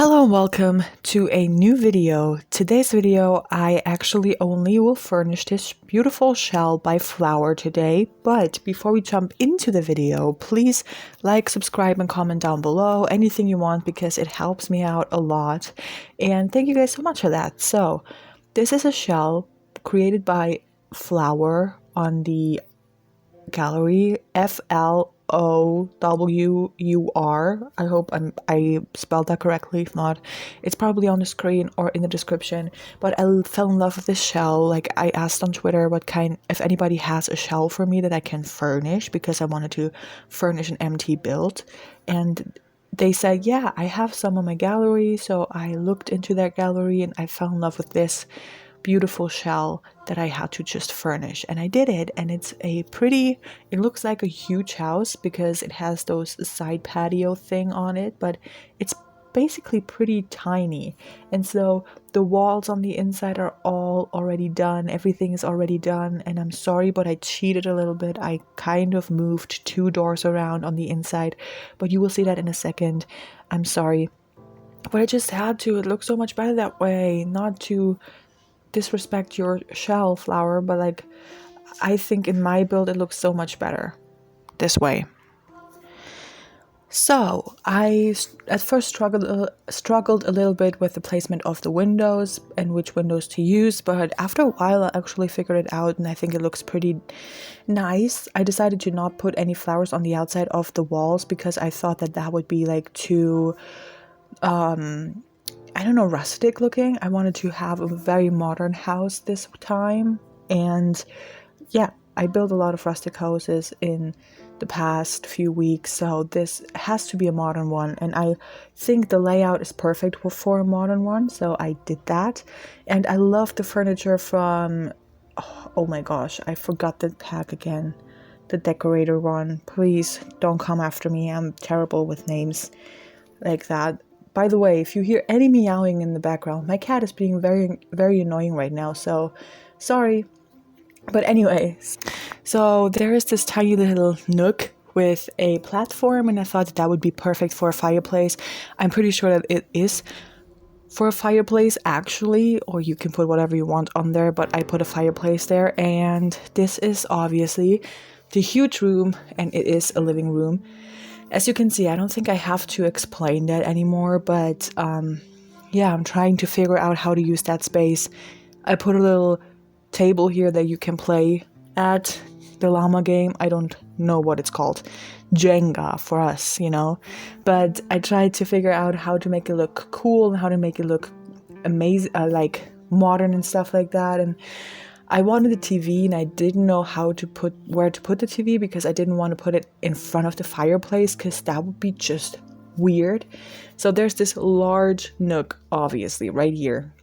Hello and welcome to a new video. Today's video, I actually only will furnish this beautiful shell by Flowur today. But before we jump into the video, please like, subscribe, and comment down below. Anything you want because it helps me out a lot. And thank you guys so much for that. So this is a shell created by Flowur on the gallery Flowur. I hope I spelled that correctly. If not, it's probably on the screen or in the description. But I fell in love with this shell. Like, I asked on Twitter if anybody has a shell for me that I can furnish, because I wanted to furnish an empty build. And they said, yeah, I have some on my gallery. So I looked into their gallery and I fell in love with this beautiful shell that I had to just furnish, and I did it. And it looks like a huge house because it has those side patio thing on it, but it's basically pretty tiny. And so the walls on the inside are all already done, everything is already done. And I'm sorry, but I cheated a little bit. I kind of moved 2 doors around on the inside, but you will see that in a second. I'm sorry, but I just had to. It looks so much better that way. Not to disrespect your shell, Flowur, but like, I think in my build it looks so much better this way. So I at first struggled a little bit with the placement of the windows and which windows to use, but after a while I actually figured it out and I think it looks pretty nice. I decided to not put any flowers on the outside of the walls because I thought that would be like too I don't know, rustic looking. I wanted to have a very modern house this time. And yeah, I built a lot of rustic houses in the past few weeks, so this has to be a modern one. And I think the layout is perfect for a modern one, so I did that. And I love the furniture from, oh my gosh, I forgot the tag again. The decorator one. Please don't come after me. I'm terrible with names like that. By the way, if you hear any meowing in the background, my cat is being very, very annoying right now, so sorry. But anyways, so there is this tiny little nook with a platform, and I thought that would be perfect for a fireplace. I'm pretty sure that it is for a fireplace actually, or you can put whatever you want on there, but I put a fireplace there. And this is obviously the huge room, and it is a living room. As you can see, I don't think I have to explain that anymore, but yeah, I'm trying to figure out how to use that space. I put a little table here that you can play at the llama game. I don't know what it's called. Jenga for us, you know. But I tried to figure out how to make it look cool and how to make it look amazing, like modern and stuff like that. And I wanted a TV and I didn't know where to put the TV because I didn't want to put it in front of the fireplace because that would be just weird. So there's this large nook, obviously, right here.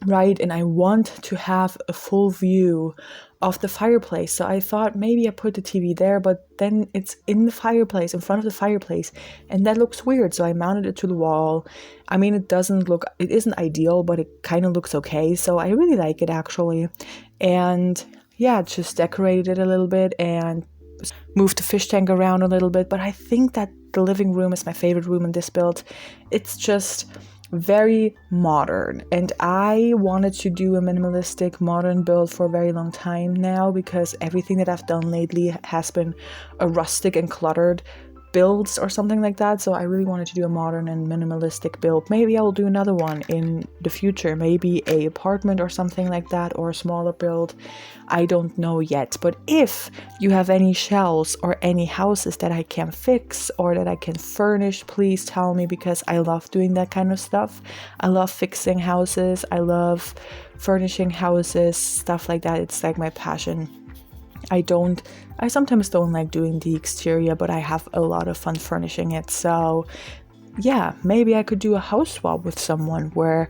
Right, and I want to have a full view of the fireplace. So I thought maybe I put the TV there, but then it's in the fireplace, in front of the fireplace, and that looks weird. So I mounted it to the wall. I mean, it isn't ideal, but it kind of looks okay. So I really like it actually. And yeah, just decorated it a little bit and moved the fish tank around a little bit. But I think that the living room is my favorite room in this build. It's just very modern, and I wanted to do a minimalistic modern build for a very long time now because everything that I've done lately has been a rustic and cluttered builds or something like that. So I really wanted to do a modern and minimalistic build. Maybe I will do another one in the future, maybe a apartment or something like that, or a smaller build. I don't know yet. But if you have any shells or any houses that I can fix or that I can furnish, please tell me, because I love doing that kind of stuff. I love fixing houses. I love furnishing houses, stuff like that. It's like my passion. I sometimes don't like doing the exterior, but I have a lot of fun furnishing it. So yeah, maybe I could do a house swap with someone where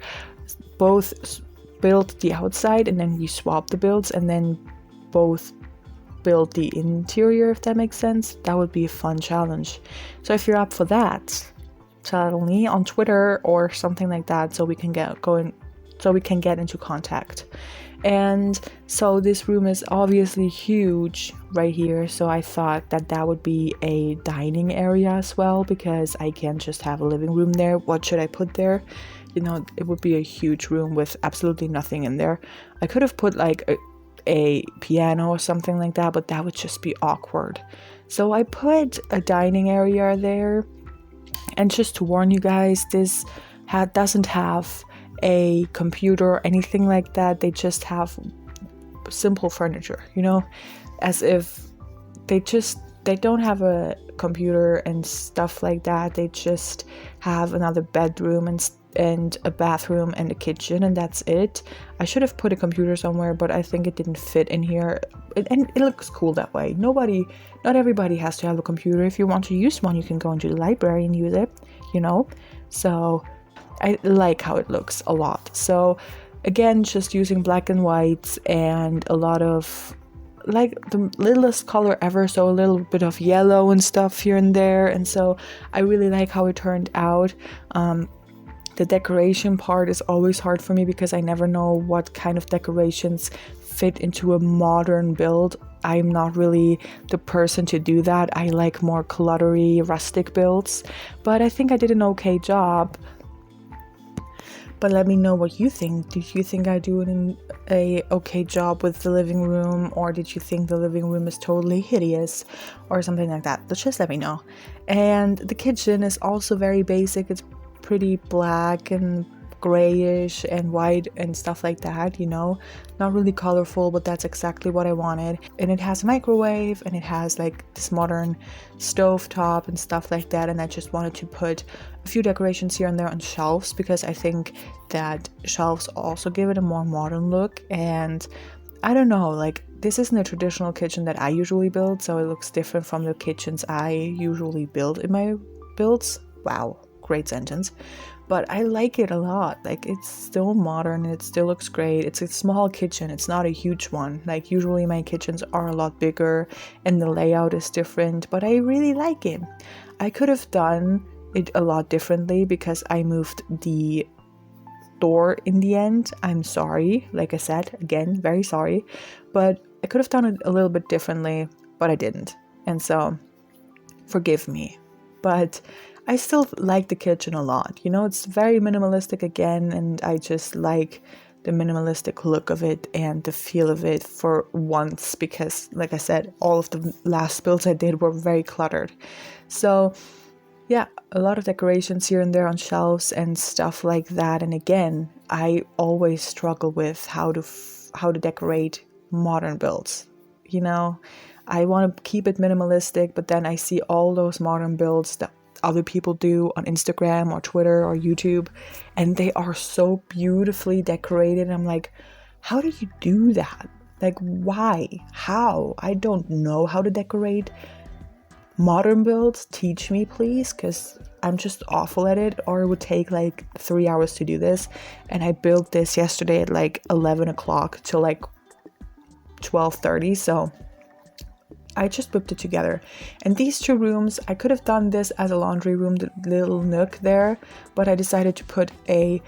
both build the outside and then we swap the builds and then both build the interior, if that makes sense. That would be a fun challenge. So if you're up for that, tell me on Twitter or something like that so we can get into contact. And so this room is obviously huge right here, so I thought that that would be a dining area as well, because I can't just have a living room there. What should I put there? You know, it would be a huge room with absolutely nothing in there. I could have put like a piano or something like that, but that would just be awkward. So I put a dining area there. And just to warn you guys, this doesn't have a computer or anything like that. They just have simple furniture, you know, as if they don't have a computer and stuff like that. They just have another bedroom and a bathroom and a kitchen, and that's it. I should have put a computer somewhere, but I think it didn't fit in here. And it looks cool that way. Not everybody has to have a computer. If you want to use one, you can go into the library and use it, you know. So I like how it looks a lot. So again, just using black and whites and a lot of like the littlest color ever, so a little bit of yellow and stuff here and there. And so I really like how it turned out. The decoration part is always hard for me because I never know what kind of decorations fit into a modern build. I'm not really the person to do that. I like more cluttery, rustic builds, but I think I did an okay job. But let me know what you think. Did you think I do an okay job with the living room, or did you think the living room is totally hideous or something like that? Just let me know. And the kitchen is also very basic. It's pretty black and grayish and white and stuff like that, you know, not really colorful, but that's exactly what I wanted. And it has a microwave and it has like this modern stove top and stuff like that. And I just wanted to put a few decorations here and there on shelves, because I think that shelves also give it a more modern look. And I don't know, like, this isn't a traditional kitchen that I usually build, so it looks different from the kitchens I usually build in my builds. Wow, great sentence. But I like it a lot. Like, it's still modern, it still looks great. It's a small kitchen, it's not a huge one. Like, usually my kitchens are a lot bigger and the layout is different, but I really like it. I could have done it a lot differently because I moved the door in the end. I'm sorry, like I said, again, very sorry, but I could have done it a little bit differently, but I didn't. And so, forgive me. But I still like the kitchen a lot. You know, it's very minimalistic again, and I just like the minimalistic look of it and the feel of it for once, because, like I said, all of the last builds I did were very cluttered. So, yeah, a lot of decorations here and there on shelves and stuff like that. And again, I always struggle with how to decorate modern builds. You know, I want to keep it minimalistic, but then I see all those modern builds that other people do on Instagram or Twitter or YouTube, and they are so beautifully decorated. I'm like, how do you do that? Like, why? How? I don't know how to decorate modern builds. Teach me, please, because I'm just awful at it, or it would take like 3 hours to do this, and I built this yesterday at like 11 o'clock till like 12:30, so I just whipped it together. And these two rooms, I could have done this as a laundry room, the little nook there, but I decided to put a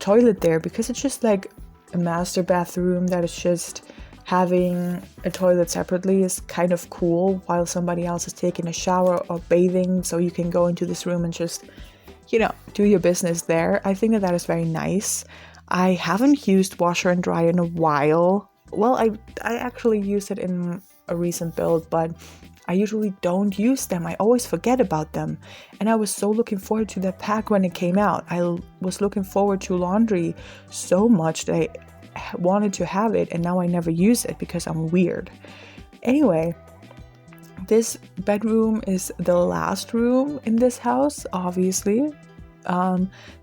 toilet there, because it's just like a master bathroom that is just having a toilet separately is kind of cool while somebody else is taking a shower or bathing, so you can go into this room and just, you know, do your business there. I think that is very nice. I haven't used washer and dryer in a while. Well, I actually used it in a recent build, but I usually don't use them. I always forget about them. And I was so looking forward to that pack when it came out. I was looking forward to laundry so much that I wanted to have it, and now I never use it because I'm weird. Anyway, this bedroom is the last room in this house, obviously.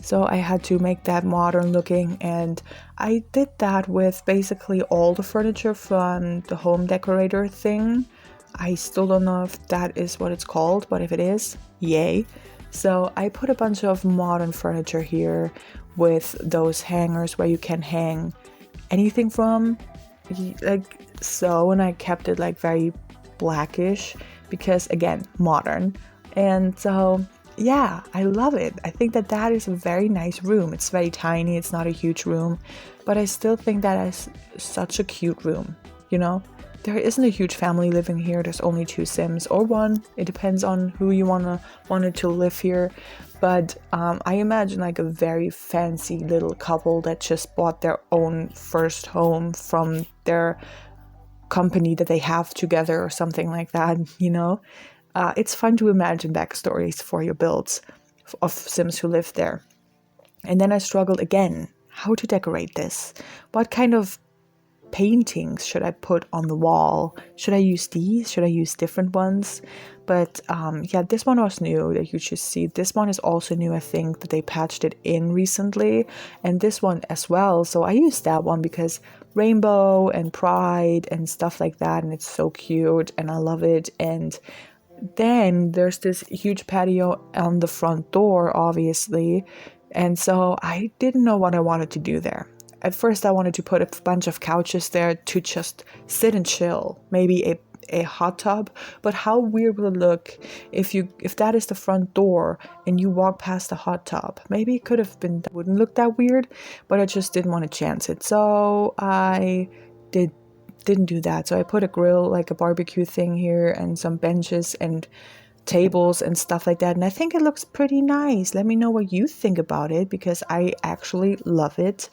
So I had to make that modern looking, and I did that with basically all the furniture from the home decorator thing. I still don't know if that is what it's called, but if it is, yay. So I put a bunch of modern furniture here with those hangers where you can hang anything from, like so, and I kept it like very blackish because, again, modern. And so yeah, I love it. I think that that is a very nice room. It's very tiny, it's not a huge room, but I still think that is such a cute room, you know? There isn't a huge family living here. There's only 2 Sims or 1. It depends on who you wanted to live here. But I imagine like a very fancy little couple that just bought their own first home from their company that they have together or something like that, you know? It's fun to imagine backstories for your builds of Sims who live there. And then I struggled again how to decorate this. What kind of paintings should I put on the wall? Should I use these? Should I use different ones? But yeah, this one was new that you just see. This one is also new. I think that they patched it in recently, and this one as well. So I used that one because rainbow and pride and stuff like that, and it's so cute and I love it. And then there's this huge patio on the front door, obviously. And so I didn't know what I wanted to do there. At first, I wanted to put a bunch of couches there to just sit and chill, maybe a hot tub. But how weird will it look if that is the front door and you walk past the hot tub? Maybe it could have been, wouldn't look that weird, but I just didn't want to chance it. So I didn't do that. So I put a grill, like a barbecue thing here, and some benches and tables and stuff like that, and I think it looks pretty nice. Let me know what you think about it, because I actually love it.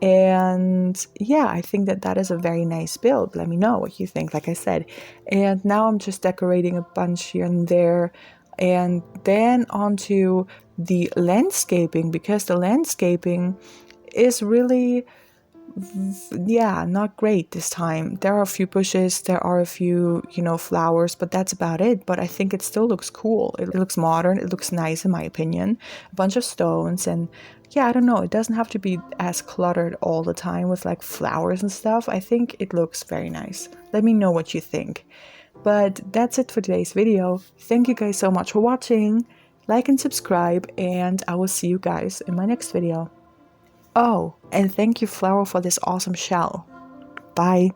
And yeah, I think that that is a very nice build. Let me know what you think, like I said. And now I'm just decorating a bunch here and there, and then onto the landscaping, because the landscaping is really, yeah, not great this time. There are a few bushes, there are a few, flowers, but that's about it. But I think it still looks cool. It looks modern, it looks nice in my opinion. A bunch of stones, and yeah, I don't know, it doesn't have to be as cluttered all the time with like flowers and stuff. I think it looks very nice. Let me know what you think. But that's it for today's video. Thank you guys so much for watching. Like and subscribe, and I will see you guys in my next video. Oh, and thank you, Flowur, for this awesome shell. Bye.